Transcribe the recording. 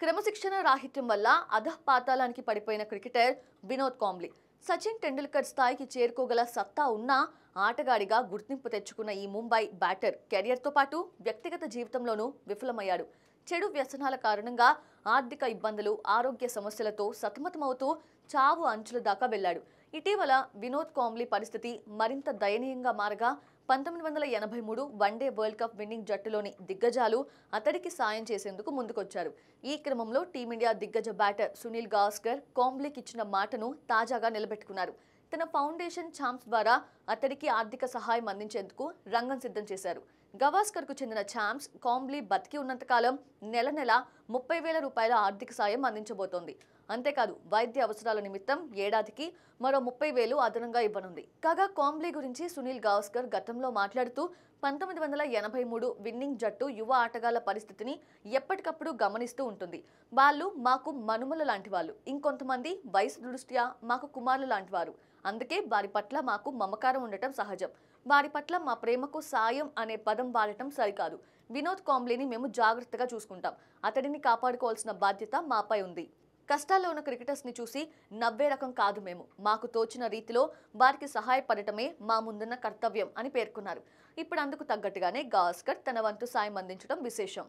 క్రమశిక్షణ రాహిత్యం వల్ల అధఃపాతాళానికి పడిపోయిన క్రికెటర్ వినోద్ కాంబ్లీ సచిన్ టెండూల్కర్ స్థాయికి చేరుకోగల సత్తా ఉన్న ఆటగాడిగా గుర్తింపు తెచ్చుకున్న ఈ ముంబై బ్యాటర్ కెరియర్తో పాటు వ్యక్తిగత జీవితంలోనూ విఫలమయ్యాడు. చెడు వ్యసనాల కారణంగా ఆర్థిక ఇబ్బందులు, ఆరోగ్య సమస్యలతో సతమతమవుతూ చావు అంచుల దాకా వెళ్లాడు. ఇటీవల వినోద్ కాంబ్లీ పరిస్థితి మరింత దయనీయంగా మారగా 1983 వన్డే వరల్డ్ కప్ విన్నింగ్ జట్టులోని దిగ్గజాలు అతడికి సాయం చేసేందుకు ముందుకొచ్చారు. ఈ క్రమంలో టీమిండియా దిగ్గజ బ్యాటర్ సునీల్ గవాస్కర్ కాంబ్లీకి ఇచ్చిన మాటను తాజాగా నిలబెట్టుకున్నారు. తన ఫౌండేషన్ ఛాంప్స్ ద్వారా అతడికి ఆర్థిక సహాయం అందించేందుకు రంగం సిద్ధం చేశారు. గవాస్కర్కు చెందిన ఛాంప్స్ కాంబ్లీ బతికి ఉన్నంతకాలం నెల 30,000 రూపాయల ఆర్థిక సాయం అందించబోతోంది. అంతేకాదు వైద్య అవసరాల నిమిత్తం ఏడాదికి మరో 30,000 అదనంగా ఇవ్వనుంది. కాగా కాంబ్లీ గురించి సునీల్ గవాస్కర్ గతంలో మాట్లాడుతూ 1983 విన్నింగ్ జట్టు యువ ఆటగాళ్ల పరిస్థితిని ఎప్పటికప్పుడు గమనిస్తూ ఉంటుంది. వాళ్ళు మాకు మనుమల లాంటి వాళ్ళు, ఇంకొంతమంది వయసు దృష్ట్యా మాకు కుమారులు లాంటివారు. అందుకే వారి పట్ల మాకు మమకారం ఉండటం సహజం. వారి పట్ల మా ప్రేమకు సాయం అనే పదం వాడటం సరికాదు. వినోద్ కాంబ్లీని మేము జాగ్రత్తగా చూసుకుంటాం. అతడిని కాపాడుకోవాల్సిన బాధ్యత మాపై ఉంది. కష్టాల్లో ఉన్న క్రికెటర్స్ ని చూసి నవ్వే రకం కాదు మేము. మాకు తోచిన రీతిలో వారికి సహాయపడటమే మా ముందున్న కర్తవ్యం అని పేర్కొన్నారు. ఇప్పుడు అందుకు తగ్గట్టుగానే గవాస్కర్ తన వంతు సాయం అందించడం విశేషం.